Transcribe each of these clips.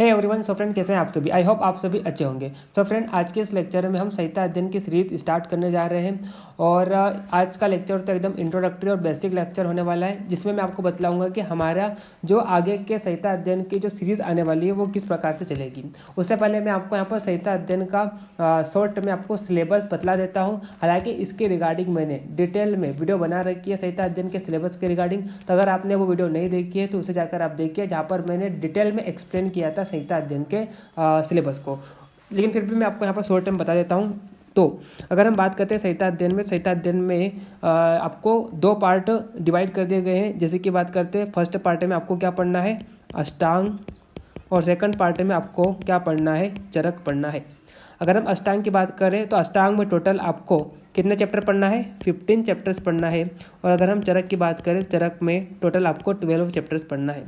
Hey everyone, so friend कैसे हैं आप सभी। आई होप आप सभी अच्छे होंगे। सो फ्रेंड, आज के इस लेक्चर में हम संहिता अध्ययन की सीरीज स्टार्ट करने जा रहे हैं और आज का लेक्चर तो एकदम इंट्रोडक्टरी और बेसिक लेक्चर होने वाला है, जिसमें मैं आपको बतलाऊंगा कि हमारा जो आगे के संहिता अध्ययन की जो सीरीज आने वाली है वो किस प्रकार से चलेगी। उससे पहले मैं आपको यहाँ पर संहिता अध्ययन का शॉर्ट में आपको सिलेबस बतला देता हूँ। हालांकि इसके रिगार्डिंग मैंने डिटेल में वीडियो बना रखी है संहिता अध्ययन के सिलेबस के रिगार्डिंग, तो अगर आपने वो वीडियो नहीं देखी है तो उसे जाकर आप देखिए, जहाँ पर मैंने डिटेल में एक्सप्लेन किया था संहिता अध्ययन के सिलेबस को। लेकिन फिर भी मैं आपको यहाँ पर शॉर्ट में बता देता हूँ। तो अगर हम बात करते हैं संहिता अध्ययन में आपको दो पार्ट डिवाइड कर दिए गए हैं। जैसे कि बात करते हैं, फर्स्ट पार्ट में आपको क्या पढ़ना है, अष्टांग, और सेकंड पार्ट में आपको क्या पढ़ना है, चरक पढ़ना है। अगर हम अष्टांग की बात करें तो अष्टांग में टोटल आपको कितने चैप्टर पढ़ना है, 15 चैप्टर्स पढ़ना है। और अगर हम चरक की बात करें, चरक में टोटल आपको 12 चैप्टर्स पढ़ना है।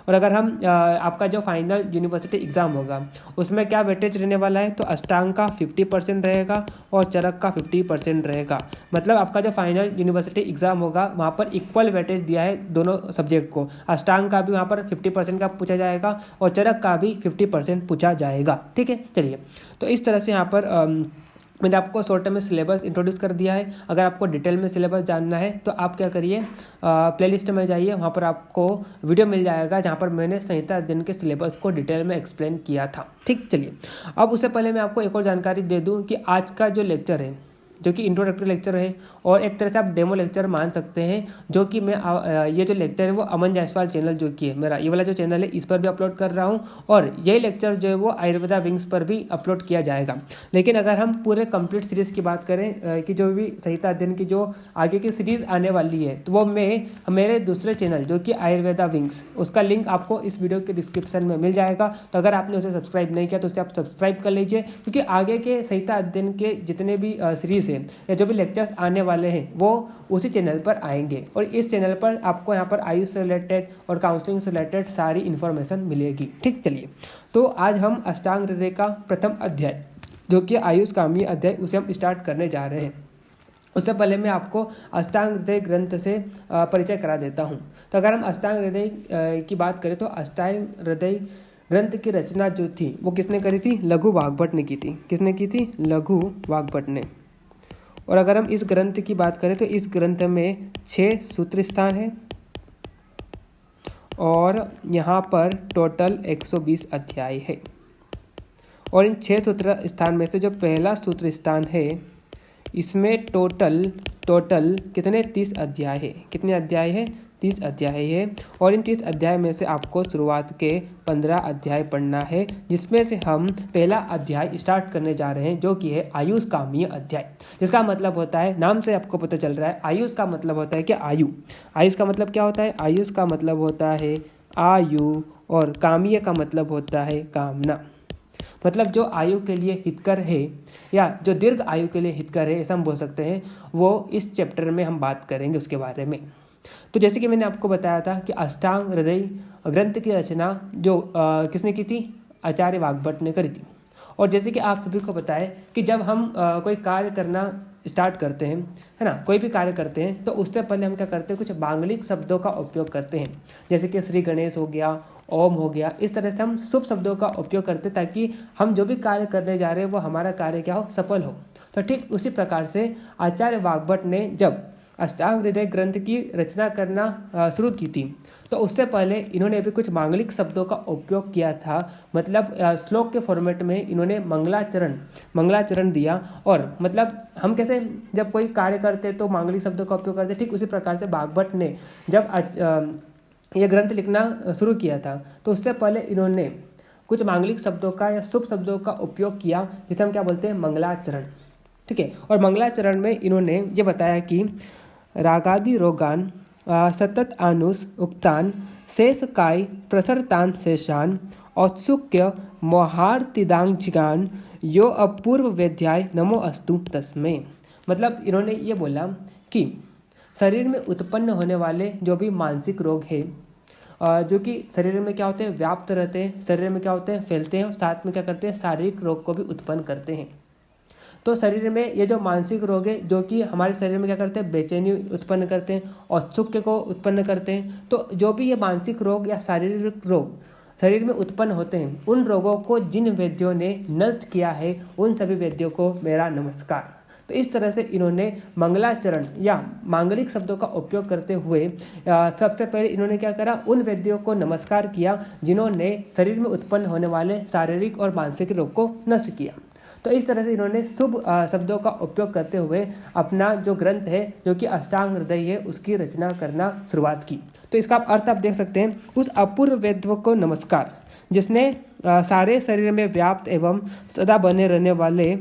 और अगर हम आपका जो फाइनल यूनिवर्सिटी एग्ज़ाम होगा उसमें क्या वेटेज रहने वाला है, तो अष्टांग का 50% रहेगा और चरक का 50% रहेगा। मतलब आपका जो फाइनल यूनिवर्सिटी एग्ज़ाम होगा वहाँ पर इक्वल वेटेज दिया है दोनों सब्जेक्ट को। अष्टांग का भी वहाँ पर 50% का पूछा जाएगा और चरक का भी 50% पूछा जाएगा। ठीक है, चलिए। तो इस तरह से यहाँ पर मैंने आपको शॉर्ट में सिलेबस इंट्रोड्यूस कर दिया है। अगर आपको डिटेल में सिलेबस जानना है तो आप क्या करिए, प्लेलिस्ट में जाइए, वहाँ पर आपको वीडियो मिल जाएगा जहाँ पर मैंने संहिता अध्ययन के सिलेबस को डिटेल में एक्सप्लेन किया था। ठीक, चलिए। अब उससे पहले मैं आपको एक और जानकारी दे दूँ कि आज का जो लेक्चर है, जो कि इंट्रोडक्टरी लेक्चर है और एक तरह से आप डेमो लेक्चर मान सकते हैं, जो कि मैं ये जो लेक्चर है वो अमन जायसवाल चैनल जो कि है मेरा, ये वाला जो चैनल है, इस पर भी अपलोड कर रहा हूँ। और यही लेक्चर जो है वो आयुर्वेदा विंग्स पर भी अपलोड किया जाएगा। लेकिन अगर हम पूरे कंप्लीट सीरीज़ की बात करें कि जो भी संहिता अध्ययन की जो आगे की सीरीज़ आने वाली है, तो वो मैं मेरे दूसरे चैनल जो कि आयुर्वेदा विंग्स, उसका लिंक आपको इस वीडियो के डिस्क्रिप्शन में मिल जाएगा। तो अगर आपने उसे सब्सक्राइब नहीं किया तो उसे आप सब्सक्राइब कर लीजिए, क्योंकि आगे के संहिता अध्ययन के जितने भी सीरीज़ या जो भी लेक्चर्स आने वाले हैं वो उसी चैनल पर आएंगे। और इस चैनल पर आपको यहाँ पर आयुष से रिलेटेड और काउंसलिंग से रिलेटेड सारी इन्फॉर्मेशन मिलेगी। ठीक, चलिए। तो आज हम अष्टांग हृदय का प्रथम अध्याय, जो कि आयुष कामनीय अध्याय, उसे हम स्टार्ट करने जा रहे हैं। उससे पहले मैं आपको अष्टांग हृदय ग्रंथ से परिचय करा देता हूँ। तो अगर हम अष्टांग हृदय की बात करें तो अष्टांग हृदय ग्रंथ की रचना जो थी वो किसने करी थी, लघु वाग्भट ने की थी। किसने की थी, लघु वाग्भट ने। और अगर हम इस ग्रंथ की बात करें तो इस ग्रंथ में 6 सूत्र स्थान है और यहाँ पर टोटल 120 अध्याय है। और इन 6 सूत्र स्थान में से जो पहला सूत्र स्थान है, इसमें टोटल कितने, 30 अध्याय है। कितने अध्याय है, 30 अध्याय है। और इन 30 अध्याय में से आपको शुरुआत के 15 अध्याय पढ़ना है, जिसमें से हम पहला अध्याय स्टार्ट करने जा रहे हैं, जो कि है आयुष कामनीय अध्याय। जिसका मतलब होता है, नाम से आपको पता चल रहा है, आयुष का मतलब होता है कि आयु। आयुष का मतलब क्या होता है, आयुष का मतलब होता है आयु, और कामनीय का मतलब होता है कामना। मतलब जो आयु के लिए हितकर है या जो दीर्घ आयु के लिए हितकर है, ऐसा हम बोल सकते हैं। वो इस चैप्टर में हम बात करेंगे उसके बारे में। तो जैसे कि मैंने आपको बताया था कि अष्टांग हृदय ग्रंथ की रचना जो किसने की थी, आचार्य वाग्भट ने करी थी। और जैसे कि आप सभी को पता है कि जब हम कोई कार्य करना स्टार्ट करते हैं, है ना, कोई भी कार्य करते हैं, तो उससे पहले हम क्या करते हैं, कुछ मांगलिक शब्दों का उपयोग करते हैं। जैसे कि श्री गणेश हो गया, ओम हो गया। इस तरह से हम शुभ शब्दों का उपयोग करते हैं ताकि हम जो भी कार्य करने जा रहे हैं वो हमारा कार्य क्या हो, सफल हो। तो ठीक उसी प्रकार से आचार्य वाग्भट ने जब अष्टांग हृदय ग्रंथ की रचना करना शुरू की थी, तो उससे पहले इन्होंने भी कुछ मांगलिक शब्दों का उपयोग किया था। मतलब श्लोक के फॉर्मेट में इन्होंने मंगलाचरण दिया। और मतलब हम कैसे जब कोई कार्य करते तो मांगलिक शब्दों का उपयोग करते, ठीक उसी प्रकार से वाग्भट ने जब ये ग्रंथ लिखना शुरू किया था, तो उससे पहले इन्होंने कुछ मांगलिक शब्दों का या शुभ शब्दों का उपयोग किया, जिसे हम क्या बोलते हैं, मंगलाचरण। ठीक है। और मंगलाचरण में इन्होंने ये बताया कि रागादि रोगान सतत आनुस उक्तान शेषकाय प्रसरतान शेषान औत्सुक्य मोहार्तिदांगजिगान यो अपूर्व वेद्याय नमो अस्तु तस्मै। मतलब इन्होंने ये बोला कि शरीर में उत्पन्न होने वाले जो भी मानसिक रोग है, जो कि शरीर में क्या होते हैं, व्याप्त रहते हैं, शरीर में क्या होते हैं, फैलते हैं, और साथ में क्या करते हैं, शारीरिक रोग को भी उत्पन्न करते हैं। तो शरीर में ये जो मानसिक रोग है, जो कि हमारे शरीर में क्या करते हैं, बेचैनी उत्पन्न करते हैं, औत्सुक्य को उत्पन्न करते हैं। तो जो भी ये मानसिक रोग या शारीरिक रोग शरीर में उत्पन्न होते हैं, उन रोगों को जिन वैद्यों ने नष्ट किया है, उन सभी वैद्यों को मेरा नमस्कार। तो इस तरह से इन्होंने मंगलाचरण या मांगलिक शब्दों का उपयोग करते हुए सबसे पहले इन्होंने क्या करा, उन वैद्यों को नमस्कार किया जिन्होंने शरीर में उत्पन्न होने वाले शारीरिक और मानसिक रोग को नष्ट किया। तो इस तरह से इन्होंने शुभ शब्दों का उपयोग करते हुए अपना जो ग्रंथ है, जो कि अष्टांग हृदय है, उसकी रचना करना शुरुआत की। तो इसका अर्थ आप देख सकते हैं, उस अपूर्व वैद्य को नमस्कार जिसने सारे शरीर में व्याप्त एवं सदा बने रहने वाले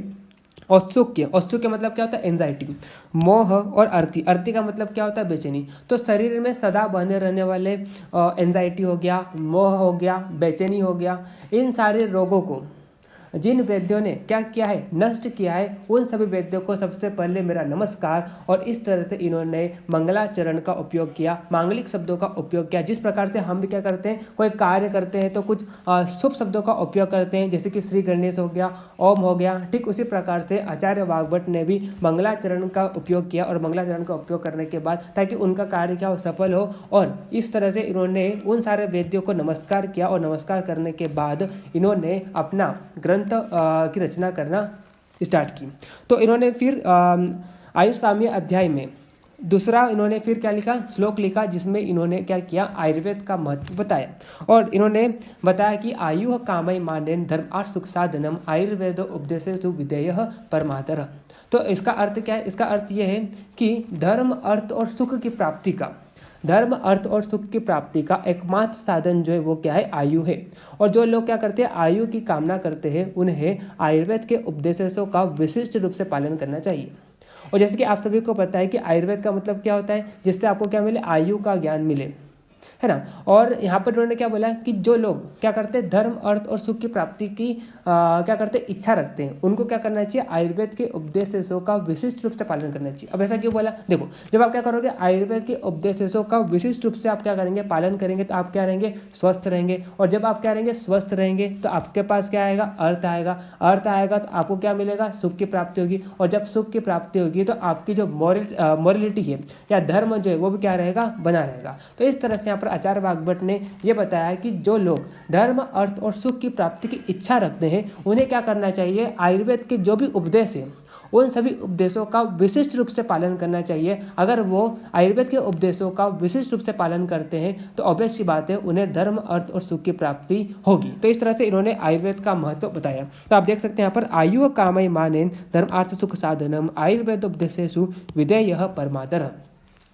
औत्सुक्य, औत्सुक्य मतलब क्या होता है, एंजाइटी, मोह और अर्ति का मतलब क्या होता है, बेचैनी। तो शरीर में सदा बने रहने वाले एंजाइटी हो गया, मोह हो गया, बेचैनी हो गया, इन सारे रोगों को जिन वैद्यों ने क्या किया है, नष्ट किया है, उन सभी वैद्यों को सबसे पहले मेरा नमस्कार। और इस तरह से इन्होंने मंगलाचरण का उपयोग किया, मांगलिक शब्दों का उपयोग किया। जिस प्रकार से हम भी क्या करते हैं, कोई कार्य करते हैं तो कुछ शुभ शब्दों का उपयोग करते हैं, जैसे कि श्री गणेश हो गया, ओम हो गया। ठीक उसी प्रकार से आचार्य वाग्भट ने भी मंगलाचरण का उपयोग किया, और मंगलाचरण का उपयोग करने के बाद ताकि उनका कार्य क्या हो, सफल हो। और इस तरह से इन्होंने उन सारे वैद्यों को नमस्कार किया, और नमस्कार करने के बाद इन्होंने अपना ग्रंथ की रचना करना स्टार्ट की। तो इन्होंने फिर आयुष्कामी अध्याय में दूसरा इन्होंने फिर क्या लिखा, श्लोक लिखा, जिसमें इन्होंने क्या किया, आयुर्वेद का महत्व बताया। और इन्होंने बताया कि आयु कामय मानेन धर्म अर्थ सुख साधनम आयुर्वेद उपदेशेषु विधेय परमातर। तो इसका अर्थ क्या है, इसका अर्थ यह है कि धर्म अर्थ और सुख की प्राप्ति का, धर्म अर्थ और सुख की प्राप्ति का एकमात्र साधन जो है वो क्या है, आयु है। और जो लोग क्या करते हैं, आयु की कामना करते हैं, उन्हें आयुर्वेद के उपदेशों का विशिष्ट रूप से पालन करना चाहिए। और जैसे कि आप सभी को पता है कि आयुर्वेद का मतलब क्या होता है, जिससे आपको क्या मिले, आयु का ज्ञान मिले, है ना। और यहाँ पर उन्होंने क्या बोला कि जो लोग क्या करते हैं, धर्म अर्थ और सुख की प्राप्ति की क्या करते हैं, इच्छा रखते हैं, उनको क्या करना चाहिए, आयुर्वेद के उपदेशों का विशिष्ट रूप से पालन करना चाहिए। अब ऐसा क्यों बोला, देखो, जब आप क्या करोगे, आयुर्वेद के उपदेशों का विशिष्ट रूप से आप क्या करेंगे, पालन करेंगे, तो आप क्या रहेंगे, स्वस्थ रहेंगे। और जब आप क्या रहेंगे, स्वस्थ रहेंगे, तो आपके पास क्या आएगा, अर्थ आएगा। अर्थ आएगा तो आपको क्या मिलेगा, सुख की प्राप्ति होगी। और जब सुख की प्राप्ति होगी तो आपकी जो मॉरलिटी है या धर्म जो है वो भी क्या रहेगा, बना रहेगा। तो इस तरह से यहाँ पर आचार्य वाग्भट ने यह बताया कि जो लोग धर्म अर्थ और सुख की प्राप्ति की इच्छा रखते हैं, उन्हें क्या करना चाहिए, आयुर्वेद के जो भी उपदेश है, उन सभी उपदेशों का विशिष्ट रूप से पालन करना चाहिए। अगर वो आयुर्वेद के उपदेशों का विशिष्ट रूप से पालन करते हैं तो ऑब्वियस सी बात है, उन्हें धर्म अर्थ और सुख की प्राप्ति होगी। तो इस तरह से इन्होंने आयुर्वेद का महत्व बताया। तो आप देख सकते हैं यहाँ पर, आयु कामय मानेन धर्म अर्थ सुख साधनम आयुर्वेद उपदेशेषु विधेयः परमातर।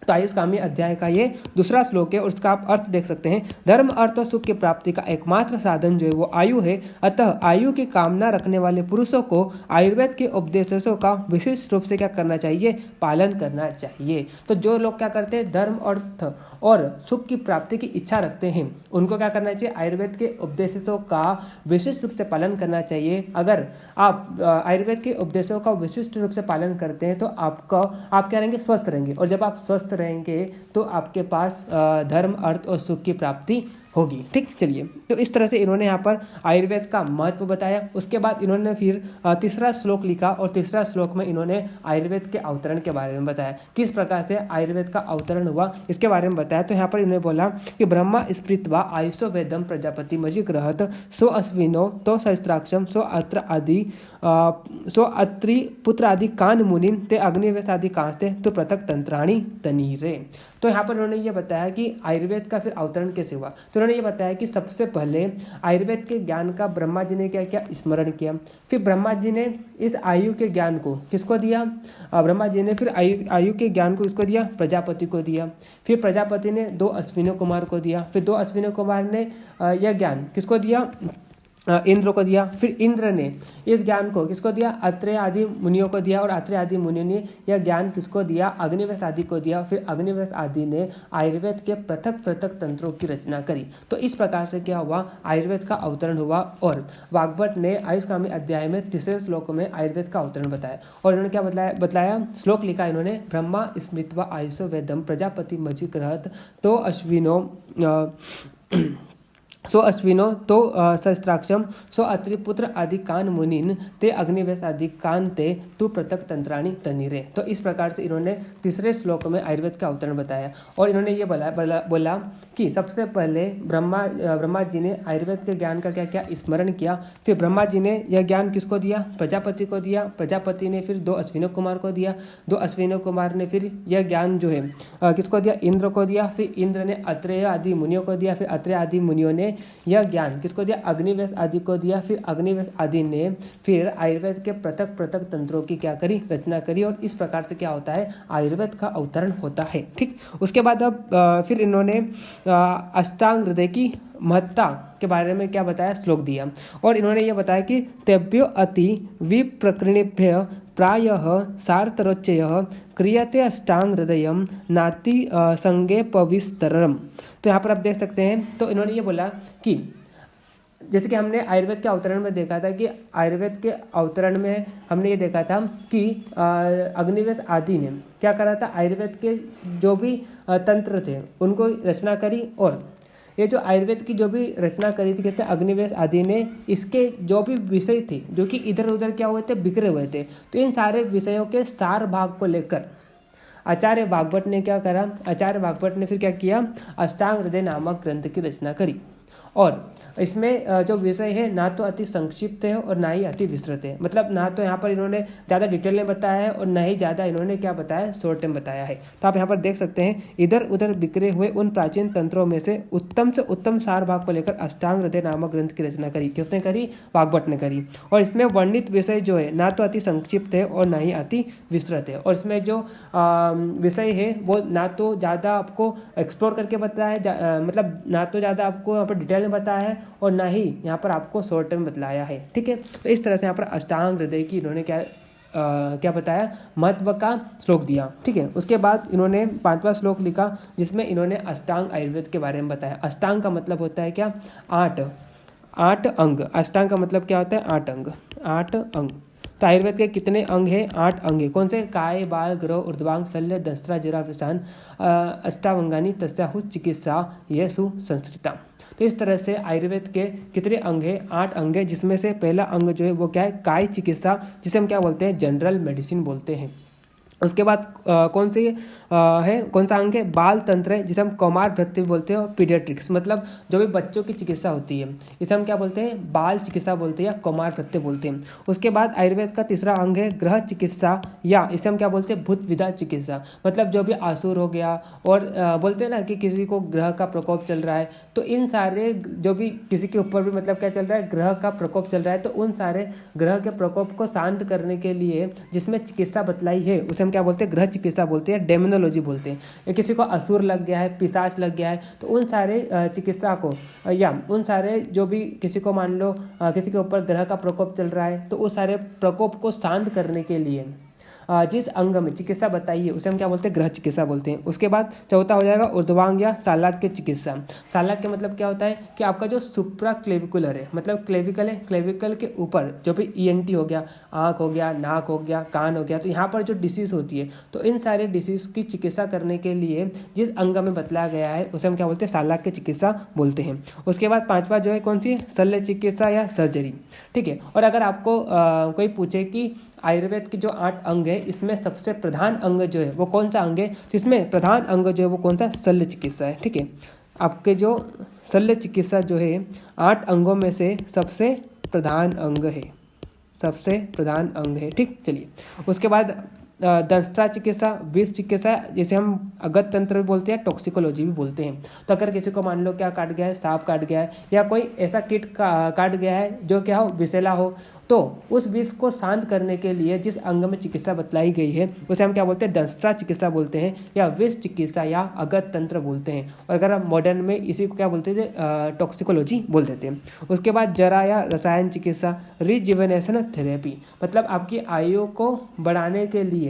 तो आयुष्कामी अध्याय का ये दूसरा श्लोक है, और इसका आप अर्थ देख सकते हैं, धर्म अर्थ और सुख की प्राप्ति का एकमात्र साधन जो है वो आयु है। अतः आयु की कामना रखने वाले पुरुषों को आयुर्वेद के उपदेशों का विशेष रूप से क्या करना चाहिए, पालन करना चाहिए। तो जो लोग क्या करते हैं, धर्म अर्थ और सुख की प्राप्ति की इच्छा रखते हैं, उनको क्या करना चाहिए, आयुर्वेद के उपदेशों का विशिष्ट रूप से पालन करना चाहिए। अगर आप आयुर्वेद के उपदेशों का विशिष्ट रूप से पालन करते हैं तो आप क्या रहेंगे, स्वस्थ रहेंगे। और जब आप स्वस्थ रहेंगे तो आपके पास धर्म अर्थ और सुख की प्राप्ति होगी। ठीक, चलिए, तो इस तरह से इन्होंने यहाँ पर आयुर्वेद का महत्व बताया। उसके बाद इन्होंने फिर तीसरा श्लोक लिखा, और तीसरा श्लोक में इन्होंने आयुर्वेद के अवतरण के बारे में बताया, किस प्रकार से आयुर्वेद का अवतरण हुआ इसके बारे में बताया। तो यहाँ पर इन्होंने बोला कि ब्रह्मा स्मृत्वा आयुषो वेदम प्रजापति मजिग्रहत सो अश्विनो तो सहस्त्राक्षम सो अत्र आदि सो अत्रि पुत्र आदि कान मुनिम ते अग्निवेश आदि कांस्ते तो पृथक तंत्राणी तनीरे। तो यहाँ पर उन्होंने ये बताया कि आयुर्वेद का फिर अवतरण कैसे हुआ। तो उन्होंने ये बताया कि सबसे पहले आयुर्वेद के ज्ञान का ब्रह्मा जी ने क्या किया, स्मरण किया। फिर ब्रह्मा जी ने इस आयु के ज्ञान को किसको दिया, ब्रह्मा जी ने फिर आयु के ज्ञान को किसको दिया, प्रजापति को दिया। फिर प्रजापति ने 2 अश्विनी कुमार को दिया। फिर 2 अश्विनी कुमार ने यह ज्ञान किसको दिया, इंद्र को दिया। फिर इंद्र ने इस ज्ञान को किसको दिया, अत्रेय आदि मुनियों को दिया। और अत्रेय आदि मुनियों ने यह ज्ञान किसको दिया, अग्निवेश आदि को दिया। फिर अग्निवेश आदि ने आयुर्वेद के पृथक पृथक तंत्रों की रचना करी। तो इस प्रकार से क्या हुआ, आयुर्वेद का अवतरण हुआ। और वाग्भट ने आयुष्कामी अध्याय में तीसरे श्लोक में आयुर्वेद का अवतरण बताया। और इन्होंने क्या बतलाया, श्लोक लिखा इन्होंने, ब्रह्मा स्मृत्वा आयुषो वेदम प्रजापति मजिग्रहत तो अश्विनो सो अश्विनो तो सहस्त्राक्षम सो अत्रिपुत्र आदि कान मुनिन ते अग्निवेश आदि कान ते तु पृथक तंत्राणी तनिरे। तो इस प्रकार से इन्होंने तीसरे श्लोक में आयुर्वेद का अवतरण बताया और इन्होंने ये बोला कि सबसे पहले ब्रह्मा जी ने आयुर्वेद के ज्ञान का क्या क्या स्मरण किया। फिर ब्रह्मा जी ने यह ज्ञान किसको दिया? प्रजापति को दिया। प्रजापति ने फिर 2 अश्विनो कुमार को दिया। 2 अश्विनो कुमार ने फिर यह ज्ञान जो है किसको दिया? इंद्र को दिया। फिर इंद्र ने अत्रेय आदि मुनियों को दिया। फिर अत्रेय आदि मुनियों ने यह ज्ञान किसको दिया? अग्निवेश आदि को दिया। फिर अग्निवेश आदि ने फिर आयुर्वेद के पृथक पृथक तंत्रों की क्या करी? रचना करी और इस प्रकार से क्या होता है? आयुर्वेद का अवतरण होता है। ठीक, उसके बाद अब फिर इन्होंने अष्टांग हृदय की महत्ता के बारे में क्या बताया? श्लोक दिया और इन्होंने ये बताया कि तेभ्यो अति विप्रकृणेभ्य प्रायः सारतरोच्चय क्रियते अष्टांग हृदय नाति संगे पविस्तरम। तो यहाँ पर आप देख सकते हैं, तो इन्होंने ये बोला कि जैसे कि हमने आयुर्वेद के अवतरण में देखा था कि आयुर्वेद के अवतरण में हमने ये देखा था कि अग्निवेश आदि ने क्या करा था? आयुर्वेद के जो भी तंत्र थे उनको रचना करी और ये जो आयुर्वेद की जो भी रचना करी थी कहते हैं अग्निवेश आदि ने, इसके जो भी विषय थे जो कि इधर उधर क्या हुए थे? बिखरे हुए थे। तो इन सारे विषयों के सार भाग को लेकर आचार्य वाग्भट ने क्या करा? आचार्य वाग्भट ने फिर क्या किया? अष्टांग हृदय नामक ग्रंथ की रचना करी और इसमें जो विषय है ना तो अति संक्षिप्त है और ना ही अति विस्तृत है। मतलब ना तो यहाँ पर इन्होंने ज़्यादा डिटेल में बताया है और ना ही ज़्यादा इन्होंने क्या बताया? शॉर्ट में बताया है। तो आप यहाँ पर देख सकते हैं इधर उधर बिखरे हुए उन प्राचीन तंत्रों में से उत्तम सार भाग को लेकर अष्टांग हृदय नामक ग्रंथ की रचना करी। किसने करी? वाग्भट ने करी। और इसमें वर्णित विषय जो है ना तो अति संक्षिप्त है और ना ही अति विस्तृत है। और इसमें जो विषय है वो ना तो ज़्यादा आपको एक्सप्लोर करके बताया मतलब ना तो ज़्यादा आपको यहाँ पर डिटेल में बताया है और ना ही यहाँ पर आपको शॉर्ट में बतलाया है। ठीक है, तो इस तरह से यहाँ पर अष्टांग हृदय की इन्होंने क्या बताया? महत्व का श्लोक दिया। ठीक है, उसके बाद इन्होंने 5वां श्लोक लिखा जिसमें इन्होंने अष्टांग आयुर्वेद के बारे में बताया। अष्टांग का मतलब होता है क्या? 8 अंग। अष्टांग का मतलब क्या होता है? 8 अंग। तो आयुर्वेद के कितने अंग हैं? 8 अंग है। कौन से? काय, बाल, ग्रह, ऊर्ध्वांग, शल्य, दंष्ट्रा, जरा, प्रशान, अष्टावंगानी तस्याहु चिकित्सा येषु संस्कृता। तो इस तरह से आयुर्वेद के कितने अंग हैं? 8 अंग है, जिसमें से पहला अंग जो है वो क्या है? काय चिकित्सा, जिसे हम क्या बोलते हैं? जनरल मेडिसिन बोलते हैं। उसके बाद कौन सा अंग है? बाल तंत्र है, जिसे हम कौमार भृत्य बोलते हैं और पीडियाट्रिक्स, मतलब जो भी बच्चों की चिकित्सा होती है इसे हम क्या बोलते हैं? बाल चिकित्सा बोलते हैं या कौमार भृत्य बोलते हैं। उसके बाद आयुर्वेद का तीसरा अंग है ग्रह चिकित्सा, या इसे हम क्या बोलते हैं? भूत विधा चिकित्सा, मतलब जो भी आसुर हो गया और बोलते हैं ना कि किसी को ग्रह का प्रकोप चल रहा है, तो इन सारे जो भी किसी के ऊपर भी मतलब क्या चल रहा है? ग्रह का प्रकोप चल रहा है, तो उन सारे ग्रह के प्रकोप को शांत करने के लिए जिसमें चिकित्सा बतलाई है उसे हम क्या बोलते हैं? ग्रह चिकित्सा बोलते हैं, डेमोनोलॉजी बोलते हैं। या किसी को असुर लग गया है, पिशाच लग गया है, तो उन सारे चिकित्सा को या उन सारे जो भी किसी को मान लो किसी के ऊपर ग्रह का प्रकोप चल रहा है, तो उस सारे प्रकोप को शांत करने के लिए जिस अंग में चिकित्सा बताई है उसे हम क्या बोलते हैं? ग्रह चिकित्सा बोलते हैं। उसके बाद चौथा हो जाएगा ऊर्ध्वांग या शालाक्य चिकित्सा। शालाक्य मतलब क्या होता है कि आपका जो सुप्रा क्लेविकुलर है, मतलब क्लेविकल है, क्लेविकल के ऊपर जो भी ENT हो गया, आँख हो गया, नाक हो गया, कान हो गया, तो यहाँ पर जो डिसीज होती है, तो इन सारे डिसीज की चिकित्सा करने के लिए जिस अंग में बतलाया गया है उसे हम क्या बोलते हैं? शालाक्य चिकित्सा बोलते हैं। उसके बाद 5वां जो है कौन सी? शल्य चिकित्सा या सर्जरी। ठीक है, और अगर आपको कोई पूछे कि आयुर्वेद के जो 8 अंग है इसमें सबसे प्रधान अंग जो है वो कौन सा अंग है, तो इसमें प्रधान अंग जो है वो कौन सा? शल्य चिकित्सा है। ठीक है, आपके जो शल्य चिकित्सा जो है 8 अंगों में से सबसे प्रधान अंग है, सबसे प्रधान अंग है। ठीक, चलिए उसके बाद दंष्ट्रा चिकित्सा, विष चिकित्सा, जिसे हम अगत तंत्र भी बोलते हैं, टॉक्सिकोलॉजी भी बोलते हैं। तो अगर किसी को मान लो क्या काट गया है? सांप काट गया है या कोई ऐसा कीट काट गया है जो क्या हो? विषैला हो, तो उस विष को शांत करने के लिए जिस अंग में चिकित्सा बतलाई गई है उसे हम क्या बोलते हैं? दंष्ट्रा चिकित्सा बोलते हैं या विष चिकित्सा या अगत तंत्र बोलते हैं। और अगर हम मॉडर्न में इसी को क्या बोलते थे? टॉक्सिकोलॉजी बोल देते हैं। उसके बाद जरा या रसायन चिकित्सा, रिजुवेनेशन थेरेपी, मतलब आपकी आयु को बढ़ाने के लिए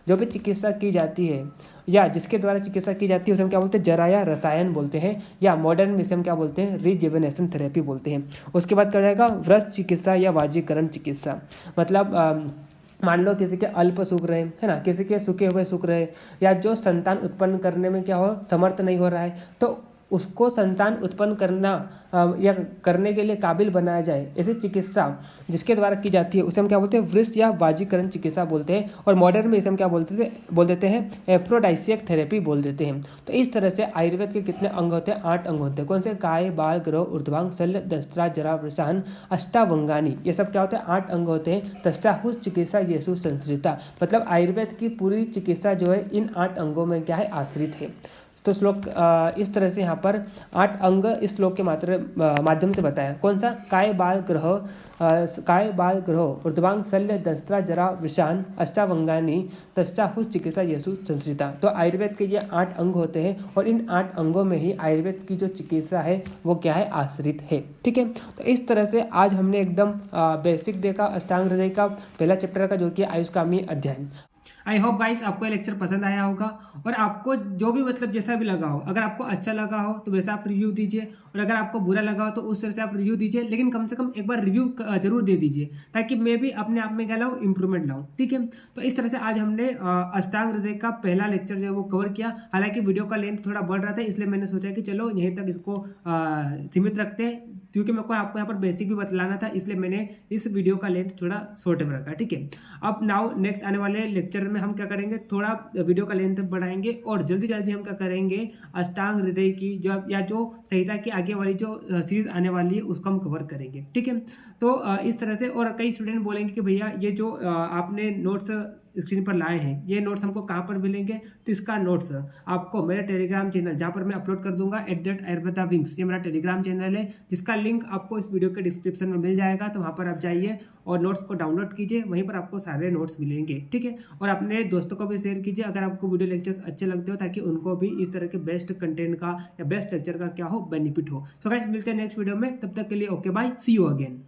जो भी चिकित्सा की जाती है या जिसके द्वारा चिकित्सा की जाती है उसे हम क्या बोलते हैं? जरा या रसायन बोलते हैं, या मॉडर्न में से हम क्या बोलते हैं? रिजुवेनेशन थेरेपी बोलते हैं। उसके बाद क्या जाएगा? व्रत चिकित्सा या वाजीकरण चिकित्सा, मतलब मान लो किसी के अल्प सुख रहे है ना, किसी के सूखे हुए सुख रहे, या जो संतान उत्पन्न करने में क्या हो? समर्थ नहीं हो रहा है, तो उसको संतान उत्पन्न करना या करने के लिए काबिल बनाया जाए, ऐसी चिकित्सा जिसके द्वारा की जाती है उसे हम क्या बोलते हैं, वृष या बाजीकरण चिकित्सा बोलते हैं। और मॉडर्न में इसे हम क्या बोल देते हैं, एफ्रोडाइसियक थेरेपी बोल देते हैं। तो इस तरह से आयुर्वेद के कितने अंग होते हैं, 8 अंग होते हैं। कौन से, काय, बाल, ग्रह, ऊर्ध्वांग, शल्य, दंष्ट्रा, जरा, वृषान, अष्टावंगानी, ये सब क्या होते हैं, 8 अंग होते हैं। तस्याहुष चिकित्सा येषु संश्रिता, मतलब आयुर्वेद की पूरी चिकित्सा जो है इन 8 अंगों में क्या है, आश्रित है। तो श्लोक इस तरह से यहाँ पर 8 अंग इस श्लोक के माध्यम से बताया। कौन सा, काय बाल ग्रह, ऊर्ध्वांग, शल्य, दंष्ट्रा, जरा, वृषान, अष्टावंगानी, तस्याहुष चिकित्सा येषु संश्रिता। तो आयुर्वेद के ये 8 अंग होते हैं और इन 8 अंगों में ही आयुर्वेद की जो चिकित्सा है वो क्या है, आश्रित है। ठीक है, तो इस तरह से आज हमने एकदम बेसिक देखा अष्टांग हृदय का पहला चैप्टर का, जो कि आयुष्कामी अध्याय। आई होप गाइस आपको ये लेक्चर पसंद आया होगा और आपको जो भी मतलब जैसा भी लगा हो, अगर आपको अच्छा लगा हो तो वैसा आप रिव्यू दीजिए और अगर आपको बुरा लगा हो तो उस तरह से आप रिव्यू दीजिए, लेकिन कम से कम एक बार रिव्यू जरूर दे दीजिए ताकि मैं भी अपने आप में क्या लाऊं, इंप्रूवमेंट लाऊं। ठीक है, तो इस तरह से आज हमने अष्टांग हृदय का पहला लेक्चर जो है वो कवर किया। हालांकि वीडियो का लेंथ थोड़ा बढ़ रहा था, इसलिए मैंने सोचा कि चलो यहीं तक इसको सीमित रखते हैं, क्योंकि मेरे को आपको यहाँ पर बेसिक भी बतलाना था, इसलिए मैंने इस वीडियो का लेंथ थोड़ा शॉर्ट में रखा। ठीक है, अब नाउ नेक्स्ट आने वाले लेक्चर में हम क्या करेंगे, थोड़ा वीडियो का लेंथ बढ़ाएंगे और जल्दी जल्दी हम क्या करेंगे, अष्टांग हृदय की जो संहिता की आगे वाली जो सीरीज आने वाली है उसको हम कवर करेंगे। ठीक है, तो इस तरह से, और कई स्टूडेंट बोलेंगे कि भैया ये जो आपने नोट्स स्क्रीन पर लाए हैं, ये नोट्स हमको कहाँ पर मिलेंगे, तो इसका नोट्स आपको मेरे टेलीग्राम चैनल, जहाँ पर मैं अपलोड कर दूंगा @ayurveda wings, ये मेरा टेलीग्राम चैनल है जिसका लिंक आपको इस वीडियो के डिस्क्रिप्शन में मिल जाएगा। तो वहाँ पर आप जाइए और नोट्स को डाउनलोड कीजिए, वहीं पर आपको सारे नोट्स मिलेंगे। ठीक है, और अपने दोस्तों को भी शेयर कीजिए अगर आपको वीडियो लेक्चर्स अच्छे लगते हो, ताकि उनको भी इस तरह के बेस्ट कंटेंट का या बेस्ट लेक्चर का क्या हो, बेनिफिट हो। सो गाइस मिलते हैं नेक्स्ट वीडियो में, तब तक के लिए okay bye, see you again.